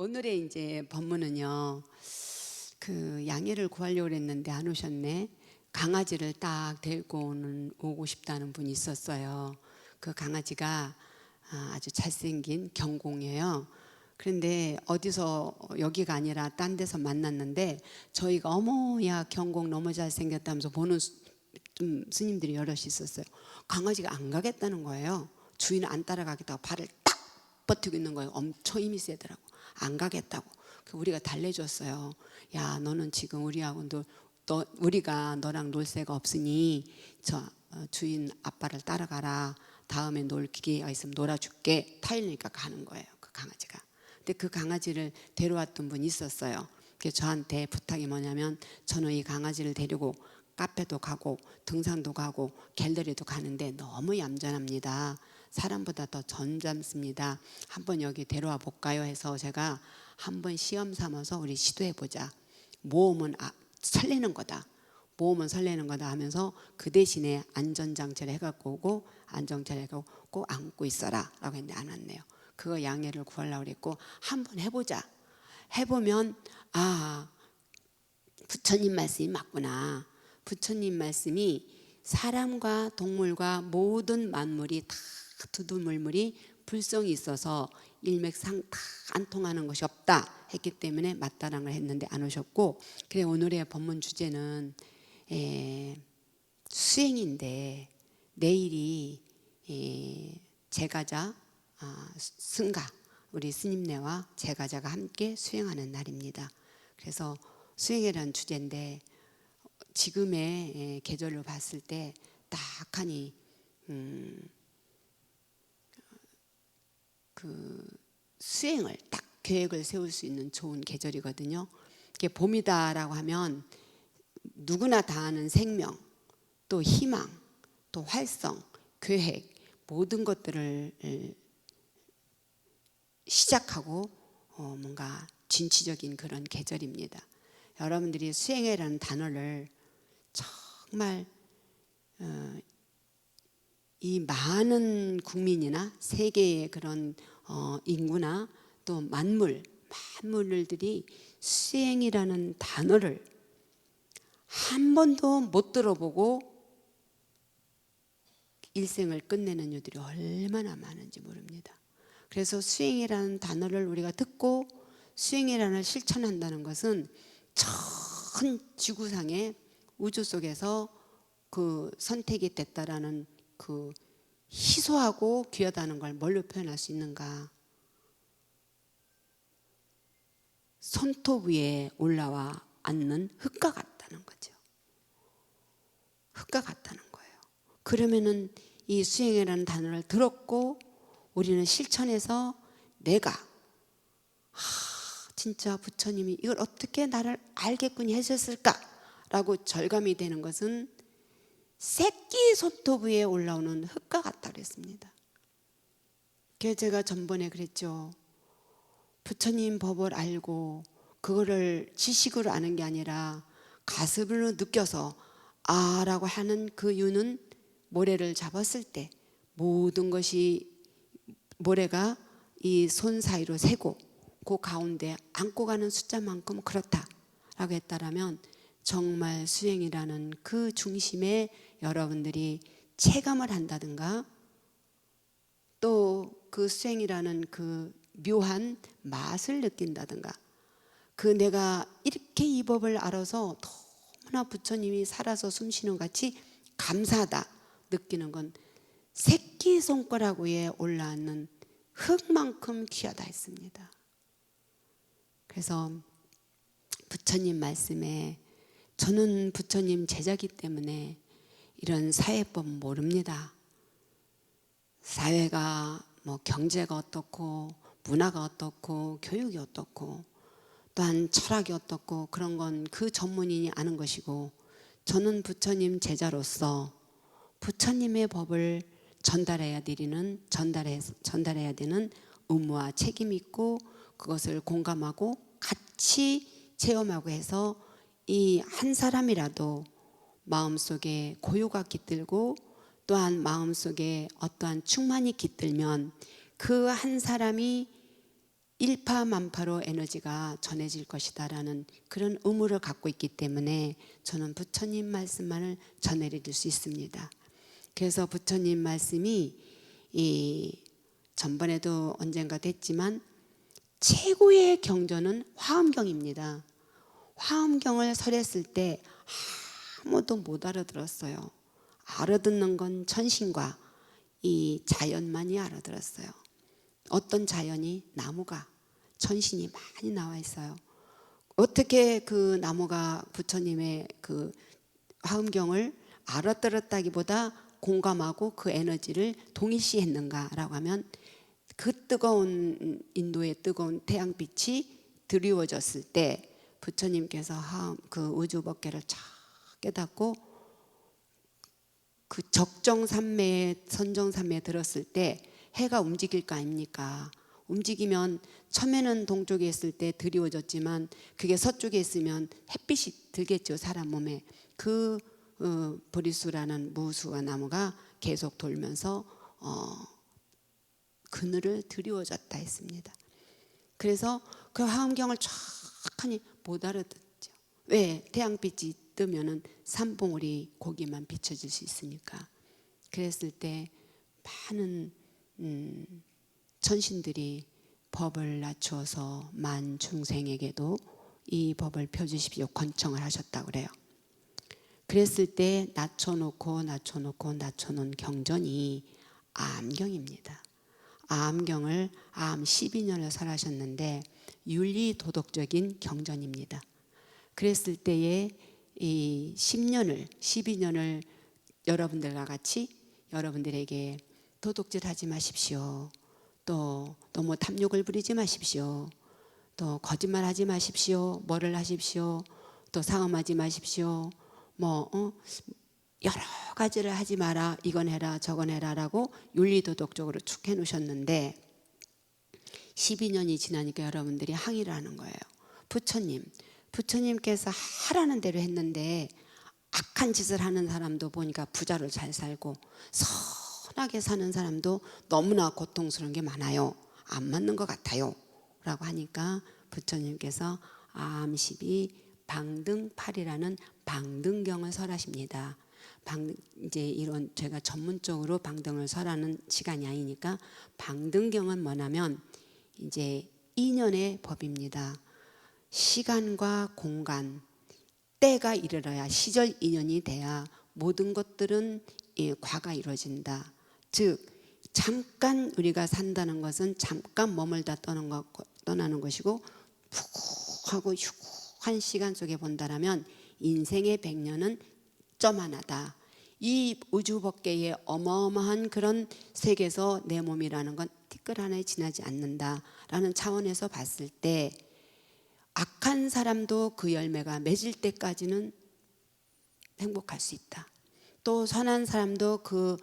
오늘의 이제 법문은요, 그 양해를 구하려고 했는데 안 오셨네. 강아지를 딱 데리고 오고 싶다는 분이 있었어요. 그 강아지가 아주 잘생긴 경공이에요. 그런데 어디서 여기가 아니라 딴 데서 만났는데 저희가 어머 야 경공 너무 잘생겼다면서 보는 좀 스님들이 여럿이 있었어요. 강아지가 안 가겠다는 거예요. 주인은 안 따라가겠다고 발을 딱 버티고 있는 거예요. 엄청 힘이 세더라고. 안 가겠다고. 우리가 달래줬어요. 야 너는 지금 우리하고 우리가 너랑 놀 새가 없으니 저 주인 아빠를 따라가라. 다음에 놀 기회가 있으면 놀아줄게. 타일리니까 가는 거예요. 그 강아지가. 근데 그 강아지를 데려왔던 분이 있었어요. 그래서 저한테 부탁이 뭐냐면 저는 이 강아지를 데리고 카페도 가고 등산도 가고 갤러리도 가는데 너무 얌전합니다. 사람보다 더 점잖습니다. 한번 여기 데려와 볼까요? 해서 제가 한번 시험 삼아서 우리 시도해 보자. 모험은 설레는 거다. 모험은 설레는 거다 하면서 그 대신에 안전장치를 해갖고 오고 안전장치를 해갖고 꼭 안고 있어라 라고 했는데 안 왔네요. 그거 양해를 구하려고 그랬고 한번 해보자. 해보면 부처님 말씀이 맞구나. 부처님 말씀이 사람과 동물과 모든 만물이 다 두두물물이 불성이 있어서 일맥상 다 안 통하는 것이 없다 했기 때문에 맞다라는 걸 했는데 안 오셨고, 그래 오늘의 법문 주제는 수행인데 내일이 제가자 승가 우리 스님네와 제가자가 함께 수행하는 날입니다. 그래서 수행이라는 주제인데 지금의 계절로 봤을 때 딱하니 그 수행을 딱 계획을 세울 수 있는 좋은 계절이거든요. 이게 봄이다라고 하면 누구나 다 아는 생명, 또 희망, 또 활성, 계획 모든 것들을 시작하고 뭔가 진취적인 그런 계절입니다. 여러분들이 수행이라는 단어를 정말 이 많은 국민이나 세계의 그런 인구나 또 만물들이 수행이라는 단어를 한 번도 못 들어보고 일생을 끝내는 이들이 얼마나 많은지 모릅니다. 그래서 수행이라는 단어를 우리가 듣고 수행이라는 실천한다는 것은 전 지구상의 우주 속에서 그 선택이 됐다라는 그 희소하고 귀하다는 걸 뭘로 표현할 수 있는가? 손톱 위에 올라와 앉는 흙과 같다는 거죠. 흙과 같다는 거예요. 그러면은 이 수행이라는 단어를 들었고 우리는 실천해서 내가 진짜 부처님이 이걸 어떻게 나를 알겠군이 하셨을까라고 절감이 되는 것은 새끼 손톱 위에 올라오는 흙과 같다 그랬습니다. 그래서 제가 전번에 그랬죠. 부처님 법을 알고 그거를 지식으로 아는 게 아니라 가슴으로 느껴서 라고 하는 그 이유는 모래를 잡았을 때 모든 것이 모래가 이 손 사이로 세고 그 가운데 안고 가는 숫자만큼 그렇다라고 했다라면 정말 수행이라는 그 중심에 여러분들이 체감을 한다든가 또 그 수행이라는 그 묘한 맛을 느낀다든가 그 내가 이렇게 이 법을 알아서 너무나 부처님이 살아서 숨쉬는 같이 감사하다 느끼는 건 새끼손가락 위에 올라앉는 흙만큼 귀하다 했습니다. 그래서 부처님 말씀에 저는 부처님 제자기 때문에 이런 사회법 모릅니다. 사회가 뭐 경제가 어떻고 문화가 어떻고 교육이 어떻고 또한 철학이 어떻고 그런 건 그 전문인이 아는 것이고 저는 부처님 제자로서 부처님의 법을 전달해야 되는 의무와 책임이 있고 그것을 공감하고 같이 체험하고 해서 이 한 사람이라도 마음속에 고요가 깃들고 또한 마음속에 어떠한 충만이 깃들면 그 한 사람이 일파만파로 에너지가 전해질 것이다라는 그런 의무를 갖고 있기 때문에 저는 부처님 말씀만을 전해드릴 수 있습니다. 그래서 부처님 말씀이 전번에도 언젠가 됐지만 최고의 경전은 화엄경입니다. 화엄경을 설했을 때 아무도 못 알아들었어요. 알아듣는 건 천신과 이 자연만이 알아들었어요. 어떤 자연이? 나무가, 천신이 많이 나와 있어요. 어떻게 그 나무가 부처님의 그 화엄경을 알아들었다기보다 공감하고 그 에너지를 동일시했는가라고 하면 그 뜨거운 인도의 뜨거운 태양빛이 드리워졌을 때 부처님께서 그 우주법계를 쫙 깨닫고 그 적정산매에 선정산매에 들었을 때 해가 움직일 거 아닙니까? 움직이면 처음에는 동쪽에 있을 때 드리워졌지만 그게 서쪽에 있으면 햇빛이 들겠죠. 사람 몸에. 그 보리수라는 무수가 나무가 계속 돌면서 그늘을 드리워졌다 했습니다. 그래서 그 화엄경을 쫙하니 못 알아듣죠. 왜? 태양빛이 뜨면은 산봉우리 고기만 비춰질 수 있으니까. 그랬을 때 많은 천신들이 법을 낮추어서 만중생에게도 이 법을 펴주십시오 권청을 하셨다고 그래요. 그랬을 때 낮춰놓은 경전이 암경입니다. 암경을 암 12년을 설하셨는데 윤리도덕적인 경전입니다. 그랬을 때에 이 12년을 여러분들과 같이 여러분들에게 도둑질하지 마십시오. 또 너무 탐욕을 부리지 마십시오. 또 거짓말하지 마십시오. 뭐를 하십시오. 또 상험하지 마십시오. 여러 가지를 하지 마라. 이건 해라 저건 해라라고 윤리도덕적으로 쭉 해놓으셨는데 12년이 지나니까 여러분들이 항의를 하는 거예요. 부처님께서 하라는 대로 했는데 악한 짓을 하는 사람도 보니까 부자로 잘 살고 선하게 사는 사람도 너무나 고통스러운 게 많아요. 안 맞는 것 같아요 라고 하니까 부처님께서 암12 방등팔이라는 방등경을 설하십니다. 이제 이런 제가 전문적으로 방등을 설하는 시간이 아니니까 방등경은 뭐냐면 이제 인연의 법입니다. 시간과 공간, 때가 이르러야 시절 인연이 돼야 모든 것들은 과가 이루어진다. 즉 잠깐 우리가 산다는 것은 잠깐 머물다 떠나는 것이고 푹 하고 휴한 시간 속에 본다라면 인생의 100년은 점 하나다. 이 우주법계의 어마어마한 그런 세계에서 내 몸이라는 건 티끌 하나에 지나지 않는다라는 차원에서 봤을 때 악한 사람도 그 열매가 맺을 때까지는 행복할 수 있다. 또 선한 사람도 그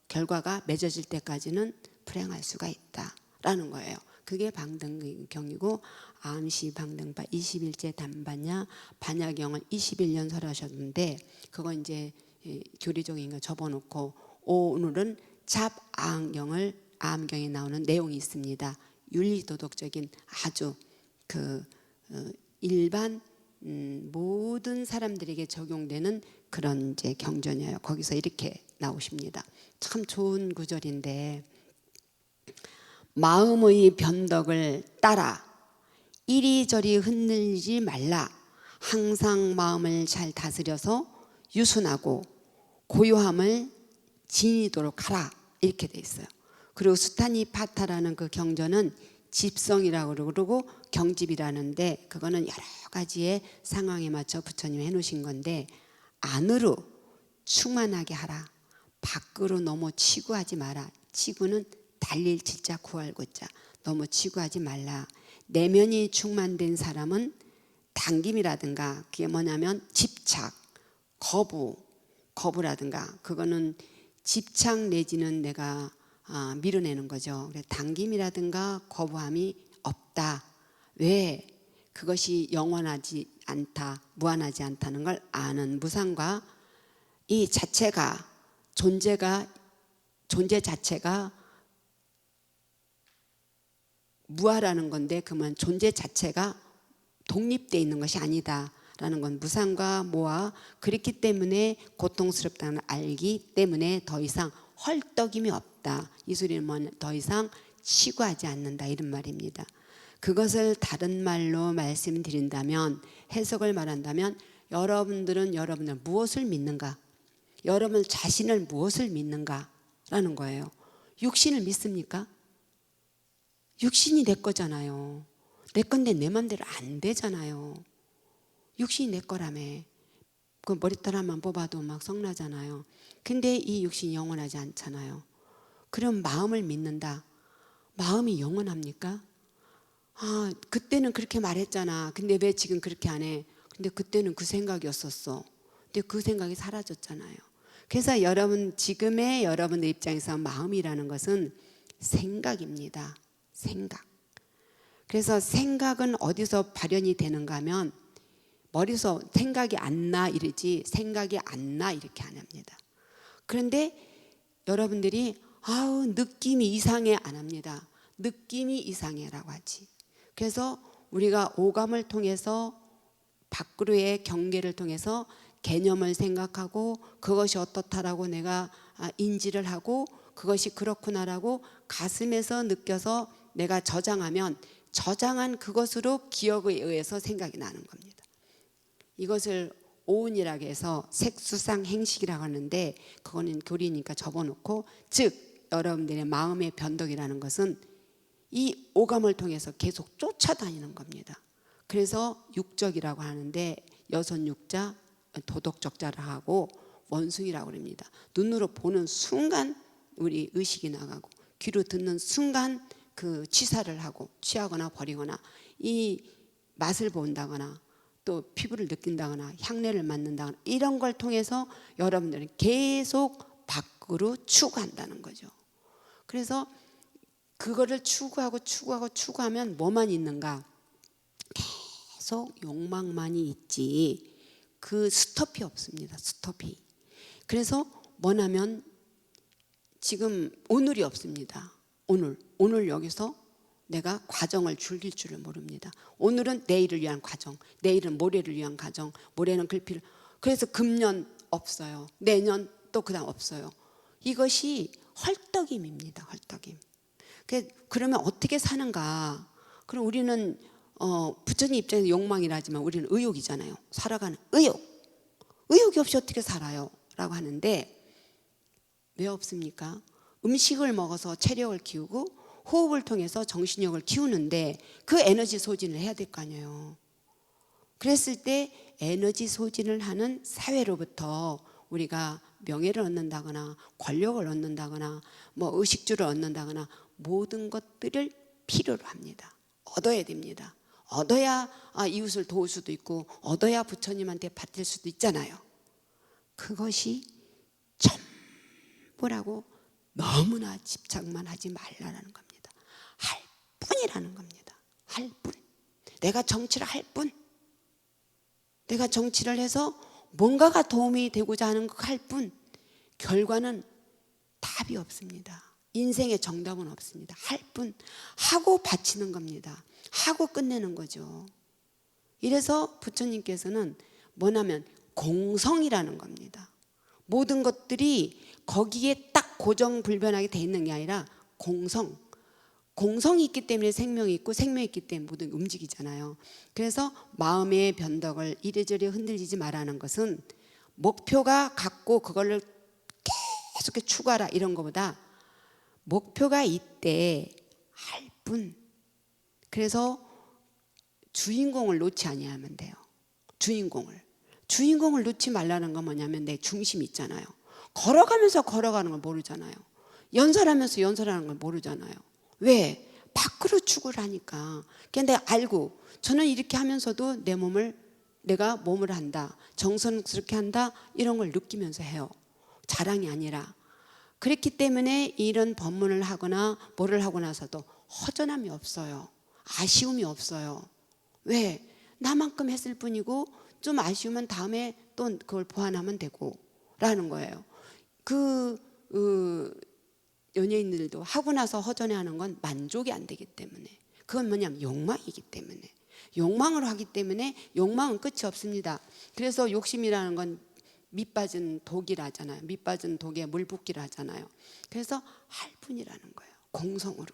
결과가 맺어질 때까지는 불행할 수가 있다라는 거예요. 그게 방등경이고 암시 방등파 21제 단반야 반야경을 21년 설하셨는데 그거 이제 교리적인 거 접어놓고 오늘은 잡암경을 암경에 나오는 내용이 있습니다. 윤리도덕적인 아주 일반 모든 사람들에게 적용되는 그런 이제 경전이에요. 거기서 이렇게 나오십니다. 참 좋은 구절인데 마음의 변덕을 따라 이리저리 흔들리지 말라. 항상 마음을 잘 다스려서 유순하고 고요함을 지니도록 하라. 이렇게 돼 있어요. 그리고 수타니파타라는 그 경전은 집성이라고 그러고 경집이라는데 그거는 여러 가지의 상황에 맞춰 부처님이 해놓으신 건데 안으로 충만하게 하라. 밖으로 너무 치구하지 마라. 치구는 달릴 치자 구할 구자. 너무 치구하지 말라. 내면이 충만된 사람은 당김이라든가 그게 뭐냐면 집착, 거부라든가 그거는 집착 내지는 내가 밀어내는 거죠. 당김이라든가 거부함이 없다. 왜? 그것이 영원하지 않다, 무한하지 않다는 걸 아는 무상과 이 자체가 존재 자체가 무아라는 건데 그러면 존재 자체가 독립되어 있는 것이 아니다라는 건 무상과 무아, 그렇기 때문에 고통스럽다는 알기 때문에 더 이상 헐떡임이 없다. 이 소리는 뭐냐, 더 이상 치구하지 않는다 이런 말입니다. 그것을 다른 말로 말씀드린다면, 해석을 말한다면, 여러분들 무엇을 믿는가? 여러분 자신을 무엇을 믿는가? 라는 거예요. 육신을 믿습니까? 육신이 내 거잖아요. 내 건데 내 맘대로 안 되잖아요. 육신이 내 거라며. 그 머리털 한번 뽑아도 막 성나잖아요. 근데 이 육신이 영원하지 않잖아요. 그럼 마음을 믿는다. 마음이 영원합니까? 아, 그때는 그렇게 말했잖아. 근데 왜 지금 그렇게 안 해? 근데 그때는 그 생각이었었어. 근데 그 생각이 사라졌잖아요. 그래서 지금의 여러분의 입장에서 마음이라는 것은 생각입니다. 생각. 그래서 생각은 어디서 발현이 되는가 하면 머리에서 생각이 안 나 이러지 생각이 안 나 이렇게 안 합니다. 그런데 여러분들이 아우 느낌이 이상해 안 합니다. 느낌이 이상해라고 하지. 그래서 우리가 오감을 통해서 밖으로의 경계를 통해서 개념을 생각하고 그것이 어떻다라고 내가 인지를 하고 그것이 그렇구나라고 가슴에서 느껴서 내가 저장하면 저장한 그것으로 기억에 의해서 생각이 나는 겁니다. 이것을 오운이라고 해서 색수상 행식이라고 하는데 그거는 교리니까 접어놓고, 즉 여러분들의 마음의 변덕이라는 것은 이 오감을 통해서 계속 쫓아다니는 겁니다. 그래서 육적이라고 하는데 여섯 육자, 도덕적자라 하고 원숭이라고 합니다. 눈으로 보는 순간 우리 의식이 나가고 귀로 듣는 순간 그 취사를 하고 취하거나 버리거나 이 맛을 본다거나 또 피부를 느낀다거나 향내를 맡는다거나 이런 걸 통해서 여러분들은 계속 밖으로 추구한다는 거죠. 그래서 그거를 추구하면 뭐만 있는가? 계속 욕망만이 있지 그 스톱이 없습니다. 스톱이. 그래서 뭐냐면 지금 오늘이 없습니다. 오늘 여기서 내가 과정을 즐길 줄을 모릅니다. 오늘은 내일을 위한 과정, 내일은 모레를 위한 과정, 모레는 글피를. 그래서 금년 없어요. 내년 또 그다음 없어요. 이것이 헐떡임입니다. 헐떡임. 그러면 어떻게 사는가? 그럼 우리는 부처님 입장에서 욕망이라지만 우리는 의욕이잖아요. 살아가는 의욕이 없이 어떻게 살아요? 라고 하는데 왜 없습니까? 음식을 먹어서 체력을 키우고 호흡을 통해서 정신력을 키우는데 그 에너지 소진을 해야 될 거 아니에요. 그랬을 때 에너지 소진을 하는 사회로부터 우리가 명예를 얻는다거나 권력을 얻는다거나 뭐 의식주를 얻는다거나 모든 것들을 필요로 합니다. 얻어야 됩니다. 얻어야 이웃을 도울 수도 있고 얻어야 부처님한테 받을 수도 있잖아요. 그것이 전부라고 너무나 집착만 하지 말라는 겁니다. 할 뿐이라는 겁니다. 할 뿐. 내가 정치를 할 뿐. 내가 정치를 해서 뭔가가 도움이 되고자 하는 거 할 뿐. 결과는 답이 없습니다. 인생의 정답은 없습니다. 할 뿐. 하고 바치는 겁니다. 하고 끝내는 거죠. 이래서 부처님께서는 뭐냐면 공성이라는 겁니다. 모든 것들이 거기에 딱 고정불변하게 돼 있는 게 아니라 공성이 있기 때문에 생명이 있고 생명이 있기 때문에 모든 게 움직이잖아요. 그래서 마음의 변덕을 이래저래 흔들리지 말라는 것은 목표가 같고 그걸 계속 추구하라 이런 것보다 목표가 있대 할 뿐. 그래서 주인공을 놓지 아니하면 돼요. 주인공을 놓지 말라는 건 뭐냐면 내 중심이 있잖아요. 걸어가면서 걸어가는 걸 모르잖아요. 연설하면서 연설하는 걸 모르잖아요. 왜? 밖으로 추구를 하니까. 그냥 내가 알고 저는 이렇게 하면서도 내가 몸을 한다, 정성스럽게 한다 이런 걸 느끼면서 해요. 자랑이 아니라. 그렇기 때문에 이런 법문을 하거나 뭐를 하고 나서도 허전함이 없어요. 아쉬움이 없어요. 왜? 나만큼 했을 뿐이고 좀 아쉬우면 다음에 또 그걸 보완하면 되고 라는 거예요. 연예인들도 하고 나서 허전해하는 건 만족이 안 되기 때문에 그건 뭐냐면 욕망이기 때문에, 욕망으로 하기 때문에 욕망은 끝이 없습니다. 그래서 욕심이라는 건 밑빠진 독이라잖아요. 밑빠진 독에 물 붓기를 하잖아요. 그래서 할 뿐이라는 거예요. 공성으로.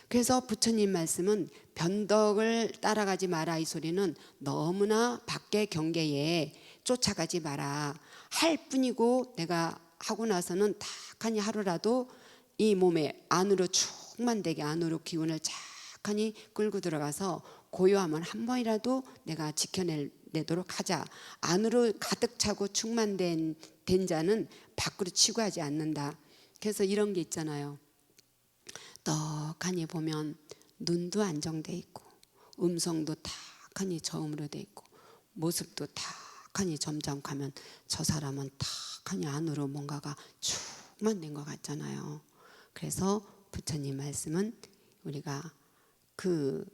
그래서 부처님 말씀은 변덕을 따라가지 마라, 이 소리는 너무나 밖의 경계에 쫓아가지 마라. 할 뿐이고 내가 하고 나서는 탁하니 하루라도 이 몸에 안으로 충만되게 안으로 기운을 착하니 끌고 들어가서 고요함은 한 번이라도 내가 지켜내도록 하자. 안으로 가득 차고 충만된 자는 밖으로 치고하지 않는다. 그래서 이런 게 있잖아요. 떡하니 보면 눈도 안정돼 있고 음성도 탁하니 저음으로 돼 있고 모습도 탁하니 점잖하면 저 사람은 탁하니 안으로 뭔가가 충만된 것 같잖아요. 그래서 부처님 말씀은 우리가 그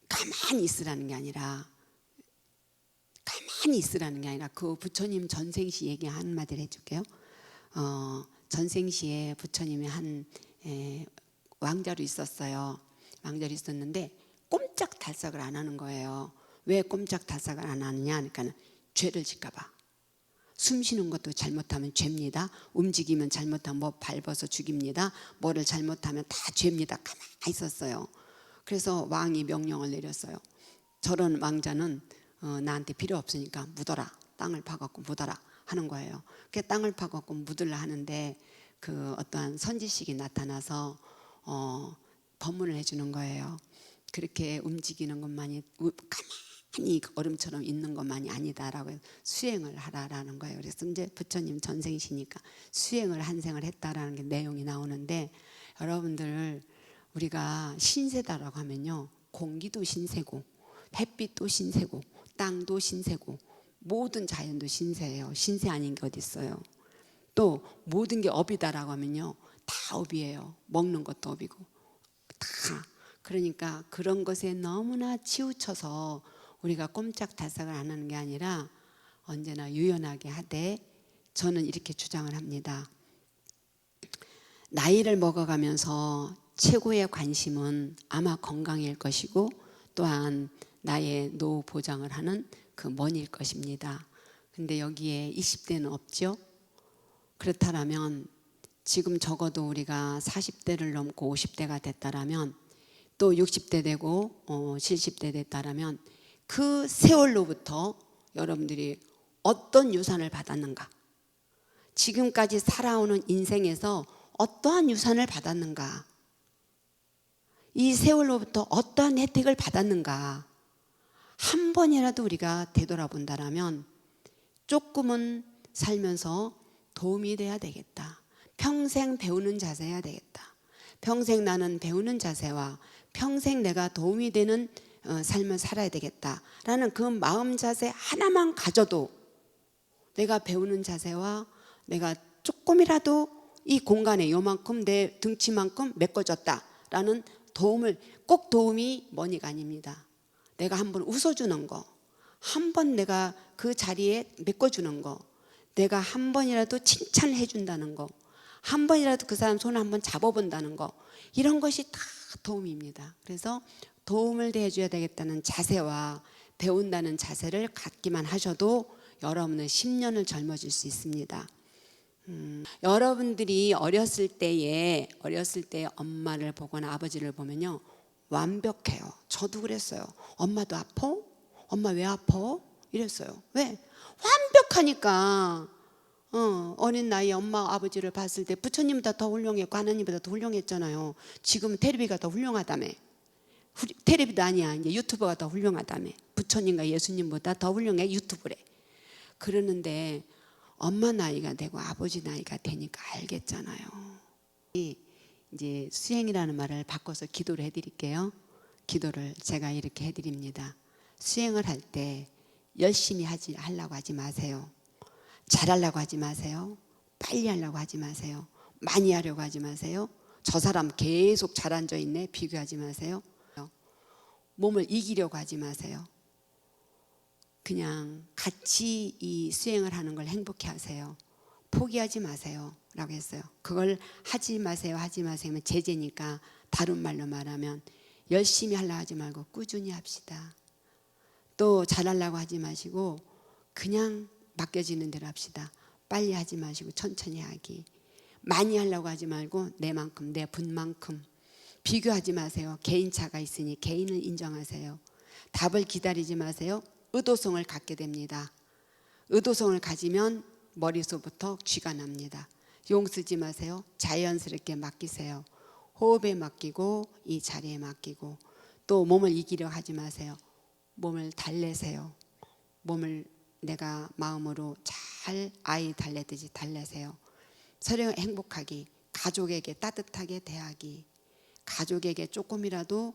가만히 있으라는 게 아니라 그 부처님 전생시 얘기 한마디를 해줄게요. 전생시에 부처님이 한 왕자로 있었어요. 왕자로 있었는데 꼼짝달싹을 안 하는 거예요. 왜 꼼짝달싹을 안 하느냐 하니까 죄를 질까 봐. 숨 쉬는 것도 잘못하면 죄입니다. 움직이면 잘못하면 뭐 밟아서 죽입니다. 뭐를 잘못하면 다 죄입니다. 가만히 있었어요. 그래서 왕이 명령을 내렸어요. 저런 왕자는 나한테 필요 없으니까 묻어라. 땅을 파갖고 묻어라 하는 거예요. 그 땅을 파갖고 묻으려 하는데 그 어떠한 선지식이 나타나서 법문을 해주는 거예요. 그렇게 움직이는 것만이 가만히 얼음처럼 있는 것만이 아니다라고 수행을 하라라는 거예요. 그래서 이제 부처님 전생이시니까 수행을 한생을 했다라는 게 내용이 나오는데, 여러분들 우리가 신세다라고 하면요, 공기도 신세고 햇빛도 신세고 땅도 신세고 모든 자연도 신세예요. 신세 아닌 게 어디 있어요. 또 모든 게 업이다라고 하면요, 다 업이에요. 먹는 것도 업이고 다. 그러니까 그런 것에 너무나 치우쳐서 우리가 꼼짝달싹을 안 하는 게 아니라 언제나 유연하게 하되, 저는 이렇게 주장을 합니다. 나이를 먹어가면서 최고의 관심은 아마 건강일 것이고 또한 나의 노후 보장을 하는 그 머니일 것입니다. 근데 여기에 20대는 없죠. 그렇다면 지금 적어도 우리가 40대를 넘고 50대가 됐다라면, 또 60대 되고 70대 됐다라면 그 세월로부터 여러분들이 어떤 유산을 받았는가, 지금까지 살아오는 인생에서 어떠한 유산을 받았는가, 이 세월로부터 어떠한 혜택을 받았는가 한 번이라도 우리가 되돌아본다라면 조금은 살면서 도움이 돼야 되겠다. 평생 배우는 자세여야 되겠다. 평생 나는 배우는 자세와 평생 내가 도움이 되는 삶을 살아야 되겠다라는 그 마음 자세 하나만 가져도 내가 배우는 자세와 내가 조금이라도 이 공간에 요만큼 내 등치만큼 메꿔졌다라는 도움을, 꼭 도움이 머니가 아닙니다. 내가 한번 웃어주는 거, 한 번 내가 그 자리에 메꿔주는 거, 내가 한 번이라도 칭찬해 준다는 거, 한 번이라도 그 사람 손을 한번 잡아본다는 거, 이런 것이 다 도움입니다. 그래서 도움을 대해줘야 되겠다는 자세와 배운다는 자세를 갖기만 하셔도 여러분은 10년을 젊어질 수 있습니다. 여러분들이 어렸을 때에 엄마를 보거나 아버지를 보면요, 완벽해요. 저도 그랬어요. 엄마도 아파? 엄마 왜 아파? 이랬어요. 왜? 완벽하니까. 어린 나이에 엄마 아버지를 봤을 때 부처님보다 더 훌륭했고 하나님보다 더 훌륭했잖아요. 지금 테레비가 더 훌륭하다며. 테레비도 아니야, 이제 유튜버가 더 훌륭하다며. 부처님과 예수님보다 더 훌륭해, 유튜브래. 그러는데 엄마 나이가 되고 아버지 나이가 되니까 알겠잖아요. 이제 수행이라는 말을 바꿔서 기도를 해드릴게요. 기도를 제가 이렇게 해드립니다. 수행을 할 때 열심히 하려고 하지 마세요. 잘하려고 하지 마세요. 빨리 하려고 하지 마세요. 많이 하려고 하지 마세요. 저 사람 계속 잘 앉아있네, 비교하지 마세요. 몸을 이기려고 하지 마세요. 그냥 같이 이 수행을 하는 걸 행복해 하세요. 포기하지 마세요 라고 했어요. 그걸 하지 마세요 하면 제재니까, 다른 말로 말하면 열심히 하려고 하지 말고 꾸준히 합시다. 또 잘하려고 하지 마시고 그냥 맡겨지는 대로 합시다. 빨리 하지 마시고 천천히 하기. 많이 하려고 하지 말고 내만큼, 내 분만큼. 비교하지 마세요. 개인차가 있으니 개인을 인정하세요. 답을 기다리지 마세요. 의도성을 갖게 됩니다. 의도성을 가지면 머릿속부터 쥐가 납니다. 용 쓰지 마세요. 자연스럽게 맡기세요. 호흡에 맡기고 이 자리에 맡기고 또 몸을 이기려 하지 마세요. 몸을 달래세요. 몸을 내가 마음으로 잘 아이 달래듯이 달래세요. 서로 행복하기, 가족에게 따뜻하게 대하기, 가족에게 조금이라도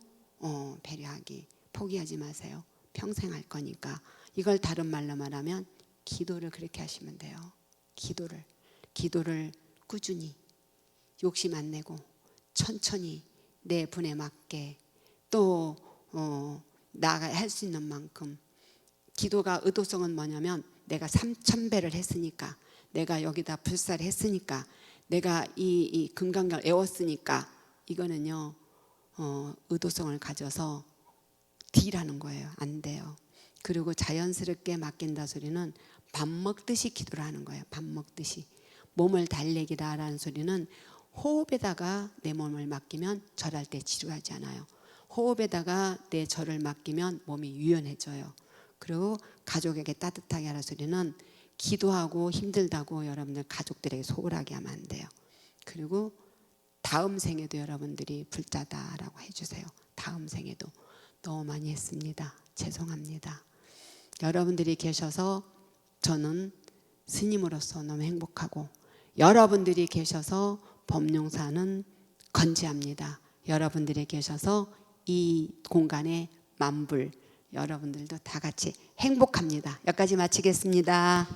배려하기. 포기하지 마세요. 평생 할 거니까. 이걸 다른 말로 말하면 기도를 그렇게 하시면 돼요. 기도를 꾸준히 욕심 안 내고 천천히 내 분에 맞게 또 나가 할 수 있는 만큼. 기도가 의도성은 뭐냐면 내가 3,000배를 했으니까, 내가 여기다 불사를 했으니까, 내가 이 금강경을 애웠으니까, 이거는요 의도성을 가져서 딜하는 거예요. 안 돼요. 그리고 자연스럽게 맡긴다 소리는 밥 먹듯이 기도를 하는 거예요. 밥 먹듯이. 몸을 달래기라라는 소리는 호흡에다가 내 몸을 맡기면 절할 때 지루하지 않아요. 호흡에다가 내 절을 맡기면 몸이 유연해져요. 그리고 가족에게 따뜻하게 하라 소리는 기도하고 힘들다고 여러분들 가족들에게 소홀하게 하면 안 돼요. 그리고 다음 생에도 여러분들이 불자다라고 해주세요. 다음 생에도. 너무 많이 했습니다. 죄송합니다. 여러분들이 계셔서 저는 스님으로서 너무 행복하고, 여러분들이 계셔서 법룡사는 건재합니다. 여러분들이 계셔서 이 공간에 만불, 여러분들도 다 같이 행복합니다. 여기까지 마치겠습니다.